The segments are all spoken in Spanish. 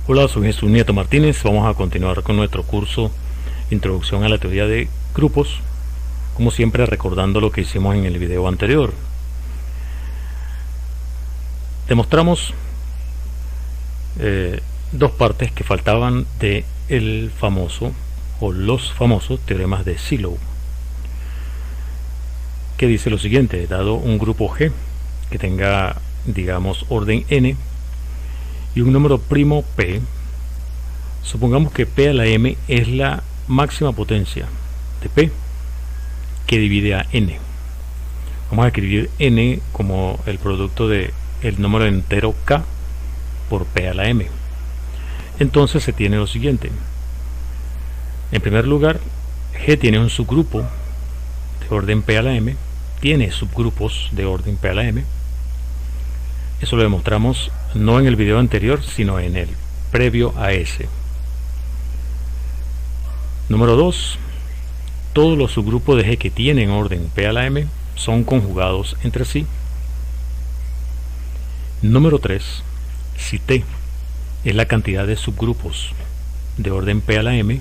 Hola, soy Jesús Nieto Martínez. Vamos a continuar con nuestro curso Introducción a la Teoría de Grupos, como siempre recordando lo que hicimos en el video anterior. Demostramos dos partes que faltaban de el famoso o los famosos teoremas de Sylow, que dice lo siguiente: dado un grupo G que tenga, digamos, orden n y un número primo p, supongamos que p a la m es la máxima potencia de p que divide a n. Vamos a escribir n como el producto de el número entero k por p a la m. Entonces se tiene lo siguiente: en primer lugar, G tiene un subgrupo de orden p a la m, tiene subgrupos de orden p a la m. Eso lo demostramos no en el video anterior, sino en el previo a ese. Número 2. Todos los subgrupos de G que tienen orden p a la m son conjugados entre sí. Número 3. Si T es la cantidad de subgrupos de orden p a la m,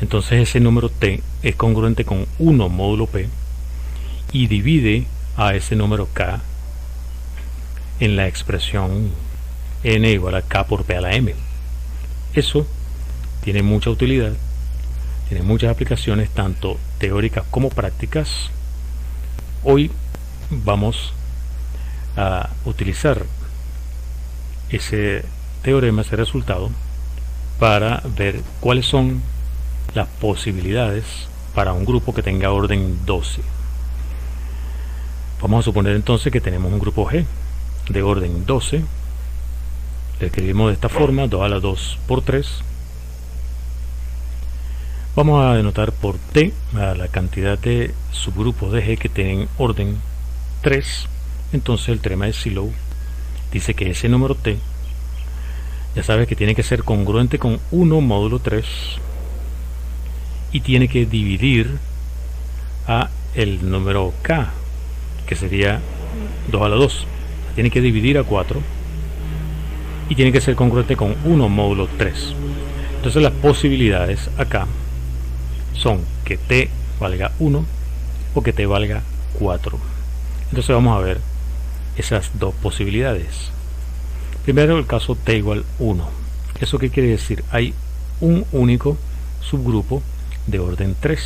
entonces ese número T es congruente con 1 módulo P y divide a ese número K en la expresión n igual a K por P a la M. Eso tiene mucha utilidad, tiene muchas aplicaciones, tanto teóricas como prácticas. Hoy vamos a utilizar ese teorema, ese resultado, para ver cuáles son las posibilidades para un grupo que tenga orden 12. Vamos a suponer entonces que tenemos un grupo G de orden 12. Le escribimos de esta forma: 2 a la 2 por 3. Vamos a denotar por T a la cantidad de subgrupos de G que tienen orden 3. Entonces el teorema de Sylow dice que ese número T, ya sabes que tiene que ser congruente con 1 módulo 3 y tiene que dividir a el número K, que sería 2 a la 2. Tiene que dividir a 4 y tiene que ser congruente con 1 módulo 3. Entonces las posibilidades acá son que T valga 1 o que T valga 4. Entonces vamos a ver esas dos posibilidades. Primero, el caso T igual 1. ¿Eso qué quiere decir? Hay un único subgrupo de orden 3.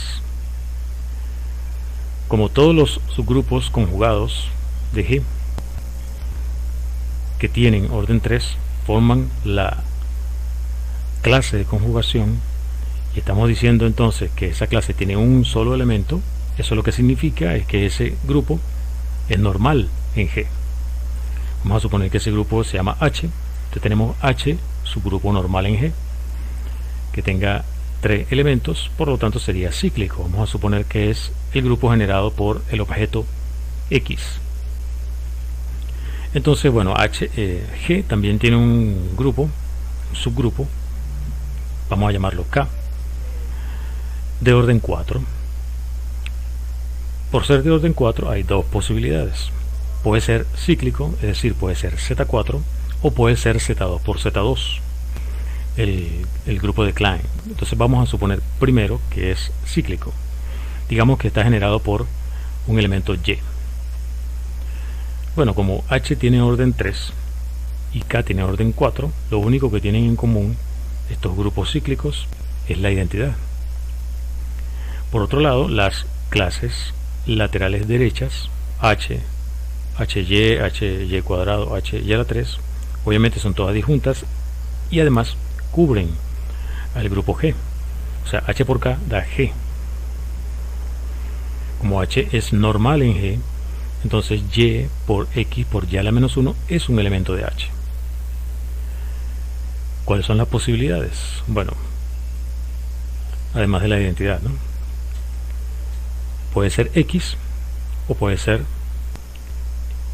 Como todos los subgrupos conjugados de G que tienen orden 3 forman la clase de conjugación, y estamos diciendo entonces que esa clase tiene un solo elemento, eso lo que significa es que ese grupo es normal en G. Vamos a suponer que ese grupo se llama H. Entonces tenemos H, subgrupo normal en G, que tenga 3 elementos, por lo tanto sería cíclico. Vamos a suponer que es el grupo generado por el objeto X. Entonces, bueno, G también tiene un grupo, un subgrupo, vamos a llamarlo K, de orden 4. Por ser de orden 4 hay dos posibilidades: puede ser cíclico, es decir, puede ser Z4, o puede ser Z2 por Z2, el grupo de Klein. Entonces vamos a suponer primero que es cíclico. Digamos que está generado por un elemento Y. Bueno, como H tiene orden 3 y K tiene orden 4, lo único que tienen en común estos grupos cíclicos es la identidad. Por otro lado, las clases laterales derechas, H, HY, HY cuadrado, HY a la 3, obviamente son todas disjuntas y además cubren al grupo G. O sea, H por K da G. Como H es normal en G, entonces Y por X por Y a la menos 1 es un elemento de H. ¿Cuáles son las posibilidades? Bueno, además de la identidad, ¿no? Puede ser X o puede ser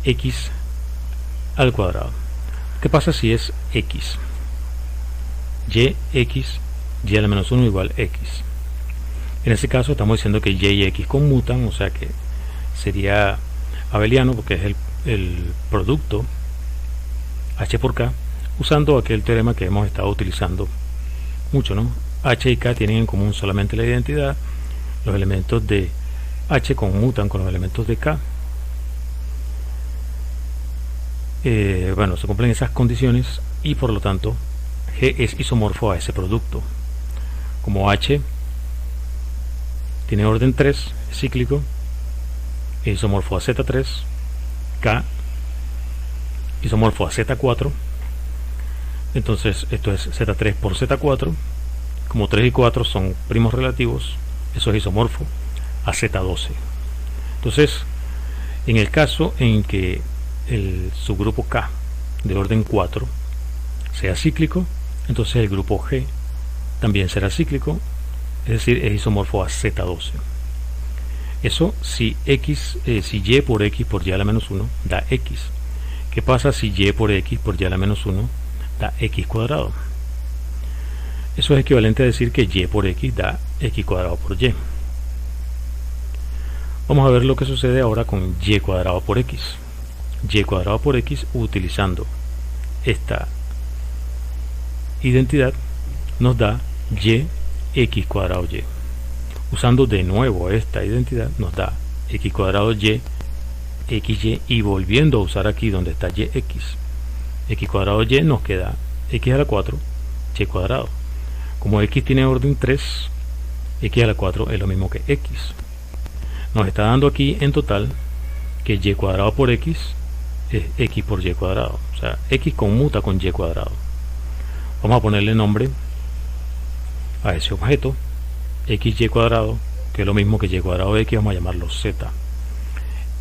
X al cuadrado. ¿Qué pasa si es X? X, Y a la menos 1 igual X. En ese caso estamos diciendo que Y y X conmutan, o sea que sería abeliano porque es el producto H por K usando aquel teorema que hemos estado utilizando mucho, ¿no? H y K tienen en común solamente la identidad, los elementos de H conmutan con los elementos de K. Bueno, se cumplen esas condiciones y por lo tanto G es isomorfo a ese producto. Como H tiene orden 3, es cíclico, es isomorfo a Z3, K isomorfo a Z4, entonces esto es Z3 por Z4, como 3 y 4 son primos relativos, eso es isomorfo a Z12. Entonces, en el caso en que el subgrupo K de orden 4 sea cíclico, entonces el grupo G también será cíclico, es decir, es isomorfo a Z12. Eso si Y por X por Y a la menos 1 da X. ¿Qué pasa si Y por X por Y a la menos 1 da X cuadrado? Eso es equivalente a decir que Y por X da X cuadrado por Y. Vamos a ver lo que sucede ahora con Y cuadrado por X. Y cuadrado por X, utilizando esta identidad, nos da Y X cuadrado Y. Usando de nuevo esta identidad, nos da X cuadrado Y, XY, y volviendo a usar aquí donde está YX. X cuadrado Y nos queda X a la 4, Y cuadrado. Como X tiene orden 3, X a la 4 es lo mismo que X. Nos está dando aquí en total que Y cuadrado por X es X por Y cuadrado. O sea, X conmuta con Y cuadrado. Vamos a ponerle nombre a ese objeto, XY cuadrado, que es lo mismo que Y cuadrado de X, vamos a llamarlo Z.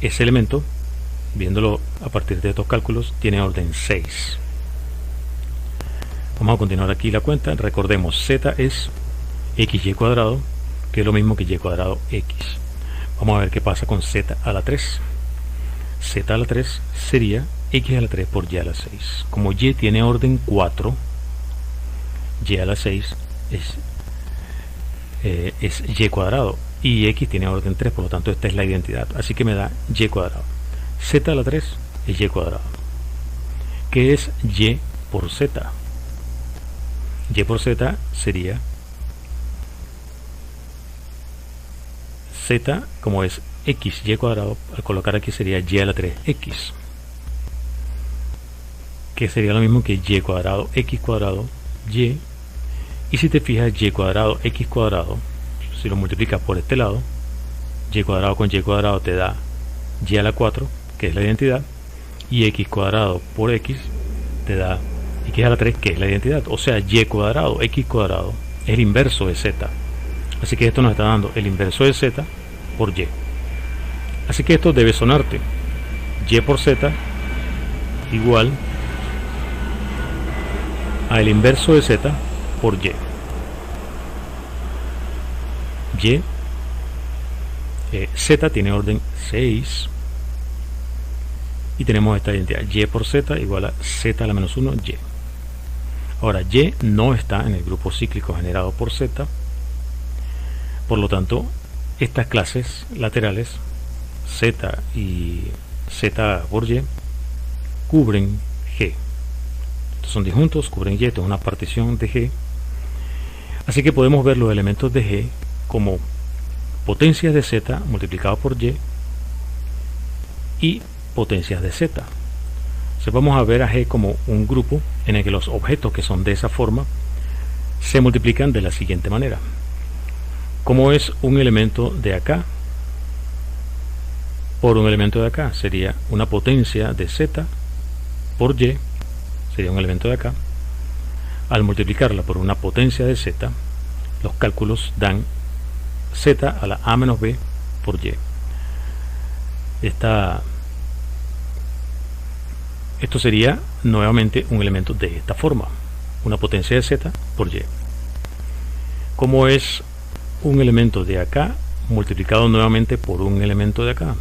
Ese elemento, viéndolo a partir de estos cálculos, tiene orden 6. Vamos a continuar aquí la cuenta. Recordemos, Z es XY cuadrado, que es lo mismo que Y cuadrado X. Vamos a ver qué pasa con Z a la 3. Z a la 3 sería X a la 3 por Y a la 6. Como Y tiene orden 4, Y a la 6 es Y cuadrado y X tiene orden 3, por lo tanto esta es la identidad, así que me da Y cuadrado. Z a la 3 es Y cuadrado. ¿Qué es Y por Z? Y por Z sería Z, como es X Y cuadrado, al colocar aquí sería Y a la 3X, que sería lo mismo que Y cuadrado X cuadrado Y. Y si te fijas, Y cuadrado X cuadrado, si lo multiplicas por este lado, Y cuadrado con Y cuadrado te da Y a la 4, que es la identidad, y X cuadrado por X te da X a la 3, que es la identidad. O sea, Y cuadrado X cuadrado es el inverso de Z. Así que esto nos está dando el inverso de Z por Y. Así que esto debe sonarte. Y por Z igual a el inverso de Z por Y. Z tiene orden 6 y tenemos esta identidad. Y por Z igual a Z a la menos 1 Y. Ahora, Y no está en el grupo cíclico generado por Z, por lo tanto estas clases laterales Z y Z por Y cubren G. Estos son disjuntos, cubren Y, esto es una partición de G. Así que podemos ver los elementos de G como potencias de Z multiplicado por Y y potencias de Z. Entonces vamos a ver a G como un grupo en el que los objetos que son de esa forma se multiplican de la siguiente manera. Como es un elemento de acá por un elemento de acá, sería una potencia de Z por Y, sería un elemento de acá. Al multiplicarla por una potencia de Z, los cálculos dan Z a la A menos B por Y. Esto sería nuevamente un elemento de esta forma, una potencia de Z por Y. Como es un elemento de acá multiplicado nuevamente por un elemento de acá,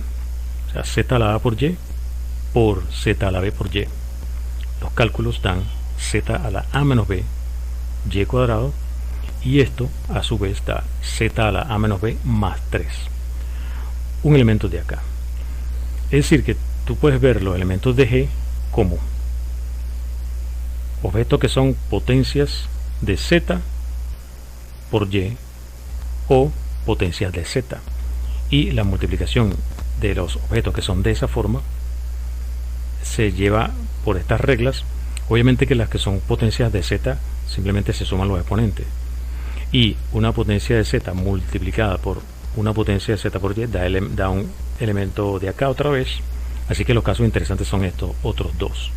o sea, Z a la A por Y por Z a la B por Y, los cálculos dan Z a la A menos B Y cuadrado, y esto a su vez da Z a la A menos B más 3, un elemento de acá. Es decir que tú puedes ver los elementos de G como objetos que son potencias de z por y o potencias de z, y la multiplicación de los objetos que son de esa forma se lleva por estas reglas. Obviamente que las que son potencias de z simplemente se suman los exponentes, y una potencia de z multiplicada por una potencia de z por y da un elemento de acá otra vez. Así que los casos interesantes son estos otros dos.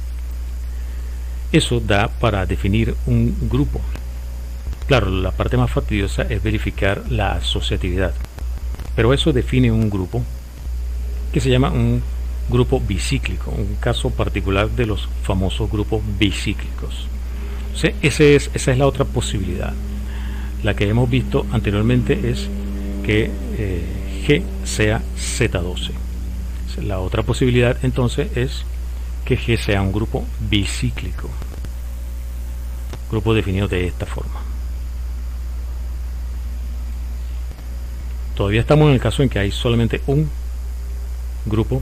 Eso da para definir un grupo. Claro, la parte más fastidiosa es verificar la asociatividad, pero eso define un grupo que se llama un grupo bicíclico, un caso particular de los famosos grupos bicíclicos. O sea, esa es la otra posibilidad. La que hemos visto anteriormente es que G sea Z12. La otra posibilidad entonces es que G sea un grupo bicíclico, grupo definido de esta forma. Todavía estamos en el caso en que hay solamente un grupo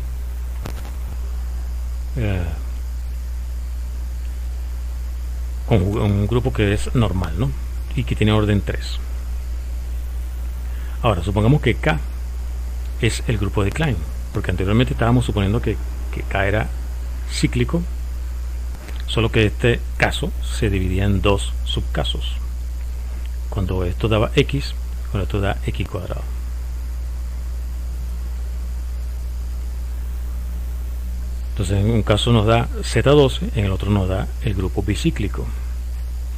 un grupo que es normal, ¿no? Y que tiene orden 3. Ahora, supongamos que K es el grupo de Klein, porque anteriormente estábamos suponiendo que K era cíclico, solo que este caso se dividía en dos subcasos. Cuando esto daba X, cuando esto da X cuadrado. Entonces en un caso nos da Z12, en el otro nos da el grupo bicíclico.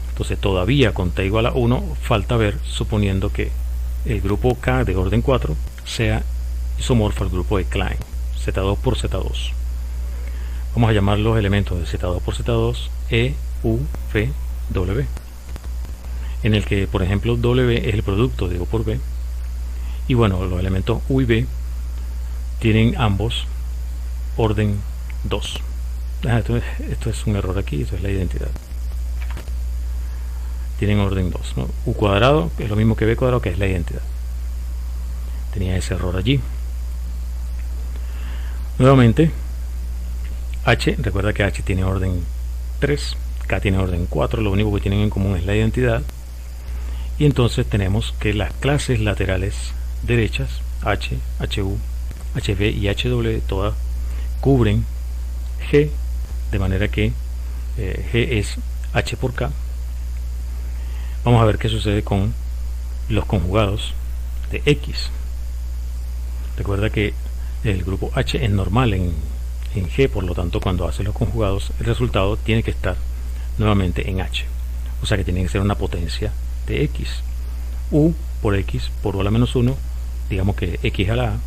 Entonces todavía con t igual a 1 falta ver, suponiendo que el grupo K de orden 4 sea isomorfo al grupo de Klein, Z2 por Z2. Vamos a llamar los elementos de Z2 por Z2 E, U, V, W, en el que por ejemplo W es el producto de O por B, y bueno, los elementos U y V tienen ambos orden 2. Esto es un error aquí, esto es la identidad. Tienen orden 2, ¿no? U cuadrado es lo mismo que B cuadrado, que es la identidad. Tenía ese error allí. Nuevamente, H, recuerda que H tiene orden 3, K tiene orden 4, lo único que tienen en común es la identidad. Y entonces tenemos que las clases laterales derechas, H, HU, HV y HW, todas cubren G, de manera que G es H por K. Vamos a ver qué sucede con los conjugados de X. Recuerda que el grupo H es normal en G, por lo tanto cuando hace los conjugados el resultado tiene que estar nuevamente en H, o sea que tiene que ser una potencia de X. U por X por U a la menos 1, digamos que X a la A,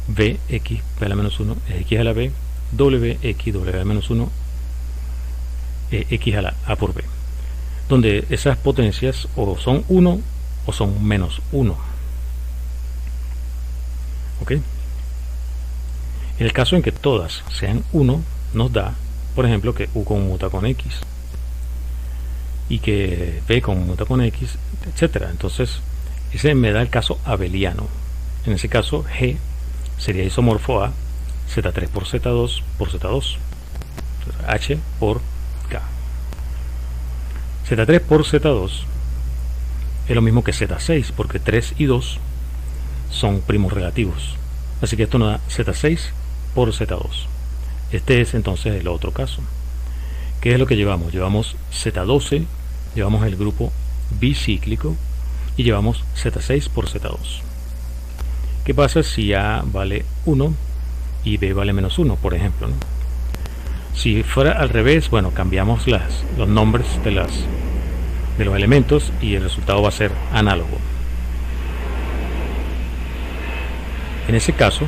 V X V a la menos 1 es X a la B, W X W a la menos 1 X a la A por B, donde esas potencias o son 1 o son menos 1. ¿Ok? En el caso en que todas sean 1, nos da, por ejemplo, que U conmuta con X y que V conmuta con X, etcétera. Entonces, ese me da el caso abeliano. En ese caso, G sería isomorfo a Z3 por Z2 por Z2. H por K. Z3 por Z2 es lo mismo que Z6, porque 3 y 2 son primos relativos. Así que esto nos da Z6 por Z2. Este es entonces el otro caso. ¿Qué es lo que llevamos? Llevamos Z12, llevamos el grupo bicíclico y llevamos Z6 por Z2. ¿Qué pasa si A vale 1 y B vale menos 1, por ejemplo, ¿no? Si fuera al revés, bueno, cambiamos los nombres de los elementos y el resultado va a ser análogo. En ese caso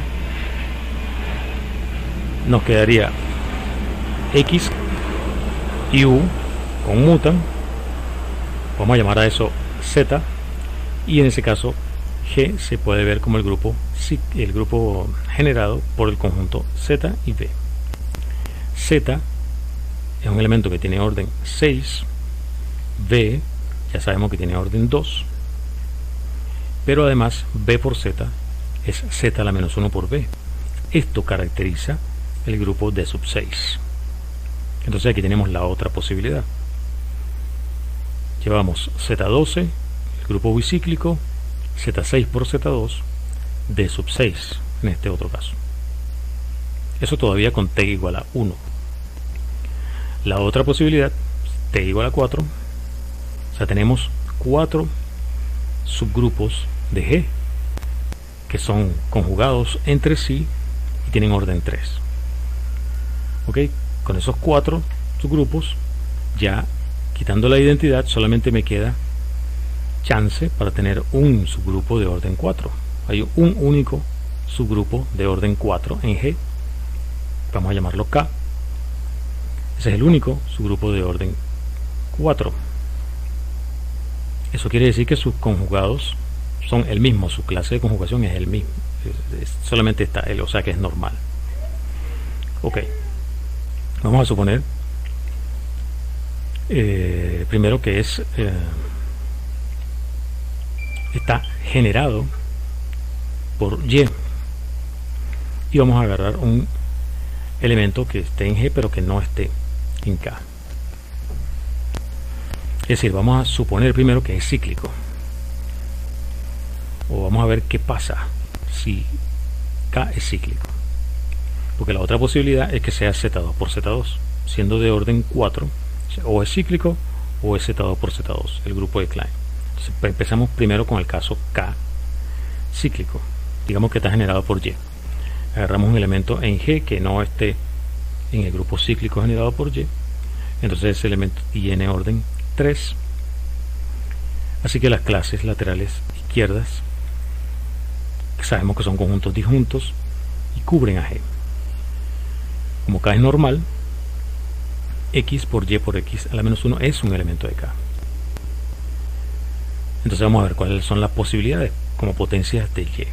nos quedaría X y U conmutan, vamos a llamar a eso Z, y en ese caso G se puede ver como el grupo generado por el conjunto Z y B. Z es un elemento que tiene orden 6, B ya sabemos que tiene orden 2, pero además B por Z es Z a la menos 1 por B. Esto caracteriza el grupo D sub 6. Entonces aquí tenemos la otra posibilidad. llevamos Z12, el grupo bicíclico, Z6 por Z2, D sub 6 en este otro caso. Eso todavía con T igual a 1. La otra posibilidad, T igual a 4, o sea, tenemos 4 subgrupos de G que son conjugados entre sí y tienen orden 3. Ok, con esos 4 subgrupos, ya quitando la identidad, solamente me queda chance para tener un subgrupo de orden 4. Hay un único subgrupo de orden 4 en G, vamos a llamarlo K. Ese es el único subgrupo de orden 4. Eso quiere decir que sus conjugados son el mismo, su clase de conjugación es el mismo, solamente está él, o sea que es normal. Ok, vamos a suponer primero que está generado por Y, y vamos a agarrar un elemento que esté en G pero que no esté en K. Es decir, vamos a suponer primero que es cíclico, o vamos a ver qué pasa si K es cíclico, porque la otra posibilidad es que sea Z2 por Z2, siendo de orden 4, o es cíclico o es Z2 por Z2, el grupo de Klein. Entonces, empezamos primero con el caso K cíclico, digamos que está generado por Y. Agarramos un elemento en G que no esté en el grupo cíclico generado por Y, entonces ese elemento tiene orden 3, así que las clases laterales izquierdas sabemos que son conjuntos disjuntos y cubren a G. Como K es normal, X por X a la menos 1 es un elemento de K. Entonces vamos a ver cuáles son las posibilidades como potencias de Y.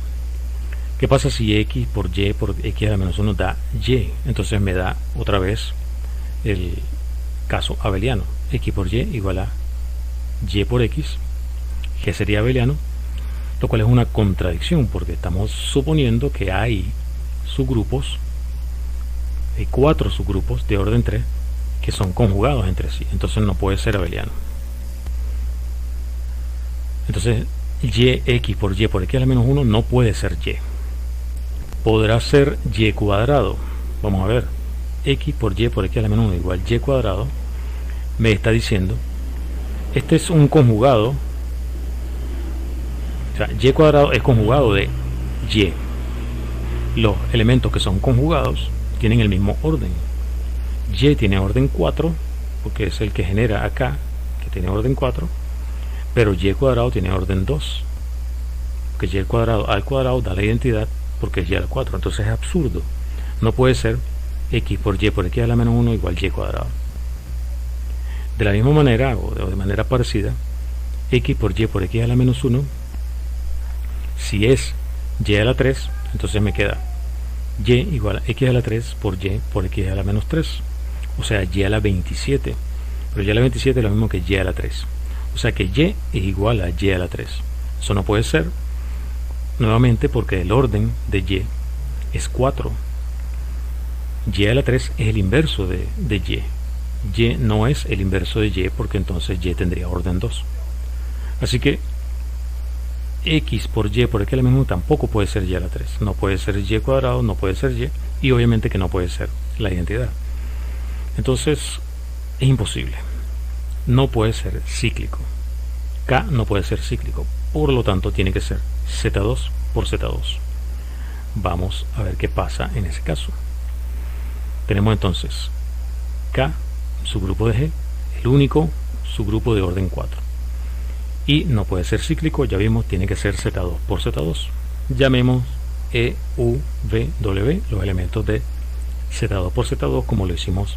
¿Qué pasa si X por X a la menos 1 da Y? Entonces me da otra vez el caso abeliano. X por Y igual a Y por X. G sería abeliano, lo cual es una contradicción porque estamos suponiendo que hay subgrupos, hay 4 subgrupos de orden 3 que son conjugados entre sí, entonces no puede ser abeliano. Entonces X por X a la menos 1 no puede ser Y. Podrá ser Y cuadrado. Vamos a ver, X por X a la menos 1 igual Y cuadrado me está diciendo, este es un conjugado, o sea, Y cuadrado es conjugado de Y. Los elementos que son conjugados tienen el mismo orden. Y tiene orden 4 porque es el que genera acá, que tiene orden 4, pero Y cuadrado tiene orden 2 porque Y cuadrado al cuadrado da la identidad porque es Y al 4, entonces es absurdo. No puede ser X por X a la menos 1 igual Y cuadrado. De la misma manera, o de manera parecida, X por X a la menos 1, si es Y a la 3, entonces me queda Y igual a X a la 3 por X a la menos 3, o sea, Y a la 27, pero Y a la 27 es lo mismo que Y a la 3, o sea que Y es igual a Y a la 3. Eso no puede ser, nuevamente porque el orden de Y es 4. Y a la 3 es el inverso de Y. Y no es el inverso de Y porque entonces Y tendría orden 2. Así que X por X a la menos 1 tampoco puede ser Y a la 3. No puede ser Y cuadrado, no puede ser Y obviamente que no puede ser la identidad. Entonces es imposible. No puede ser cíclico. K no puede ser cíclico. Por lo tanto tiene que ser Z2 por Z2. Vamos a ver qué pasa en ese caso. Tenemos entonces K, subgrupo de G, el único subgrupo de orden 4. Y no puede ser cíclico, ya vimos, tiene que ser Z2 por Z2. Llamemos E, U, V, W los elementos de Z2 por Z2 como lo hicimos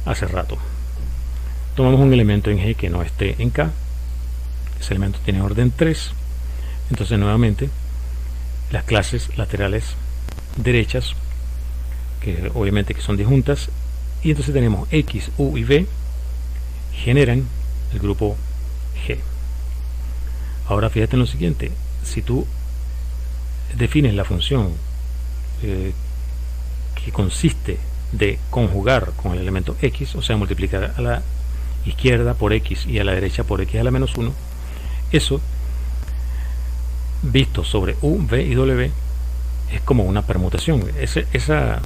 hace rato. Tomamos un elemento en G que no esté en K. Ese elemento tiene orden 3. Entonces nuevamente las clases laterales derechas, que obviamente que son disjuntas, y entonces tenemos X, U y V generan el grupo G. Ahora fíjate en lo siguiente, si tú defines la función que consiste de conjugar con el elemento X, o sea multiplicar a la izquierda por x y a la derecha por x a la menos 1, eso visto sobre u, v y w es como una permutación. Esa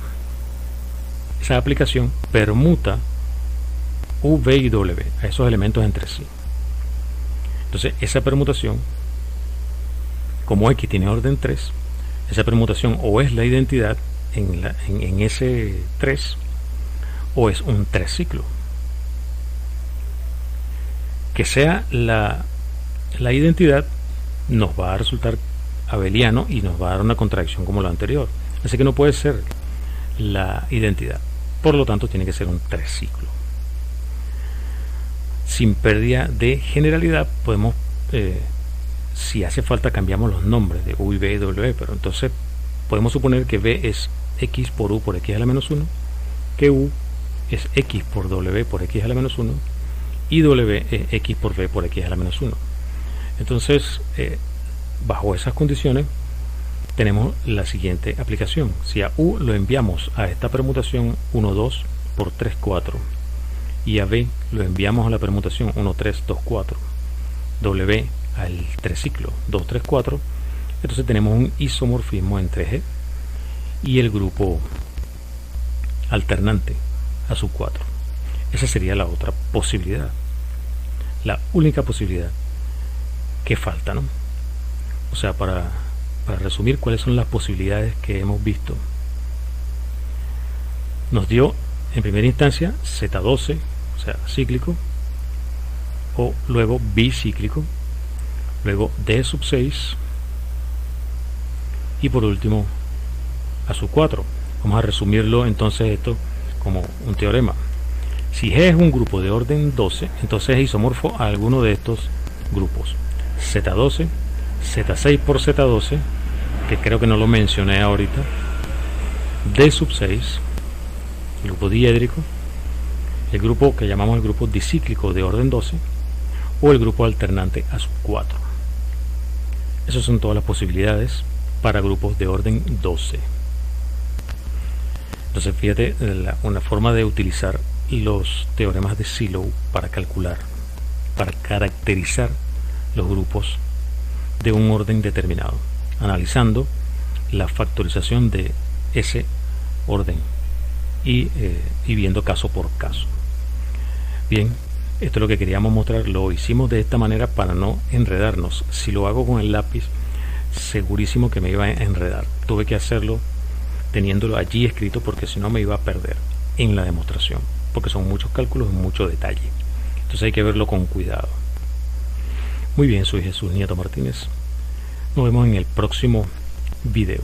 aplicación permuta u, v y w a esos elementos entre sí. Entonces esa permutación, como x tiene orden 3, esa permutación o es la identidad en ese 3 o es un 3 ciclo. Que sea la identidad nos va a resultar abeliano y nos va a dar una contradicción como la anterior. Así que no puede ser la identidad. Por lo tanto, tiene que ser un 3 ciclo. Sin pérdida de generalidad, podemos, si hace falta, cambiamos los nombres de u y v y w, pero entonces podemos suponer que v es x por u por x a la menos 1, que u es x por w por x a la menos 1 y w es x por v por x a la menos 1. Entonces, bajo esas condiciones, tenemos la siguiente aplicación. Si a u lo enviamos a esta permutación 1, 2 por 3, 4 y a v lo enviamos a la permutación 1, 3, 2, 4, w al 3 ciclo 2, 3, 4, entonces tenemos un isomorfismo entre G y el grupo alternante a sub 4. Esa sería la otra posibilidad, la única posibilidad que falta, ¿no? O sea, para resumir cuáles son las posibilidades que hemos visto, nos dio en primera instancia Z12, o sea, cíclico, o luego bicíclico, luego D sub 6 y por último A sub 4. Vamos a resumirlo entonces esto como un teorema. Si G es un grupo de orden 12, entonces es isomorfo a alguno de estos grupos. Z12, Z6 por Z12, que creo que no lo mencioné ahorita, D sub 6, el grupo diédrico, el grupo que llamamos el grupo dicíclico de orden 12, o el grupo alternante A sub 4. Esas son todas las posibilidades para grupos de orden 12. Entonces fíjate una forma de utilizar los teoremas de Sylow para calcular, para caracterizar los grupos de un orden determinado, analizando la factorización de ese orden y viendo caso por caso. Bien, esto es lo que queríamos mostrar. Lo hicimos de esta manera para no enredarnos. Si lo hago con el lápiz, segurísimo que me iba a enredar. Tuve que hacerlo teniéndolo allí escrito porque si no me iba a perder en la demostración, porque son muchos cálculos y mucho detalle. Entonces hay que verlo con cuidado. Muy bien, soy Jesús Nieto Martínez. Nos vemos en el próximo video.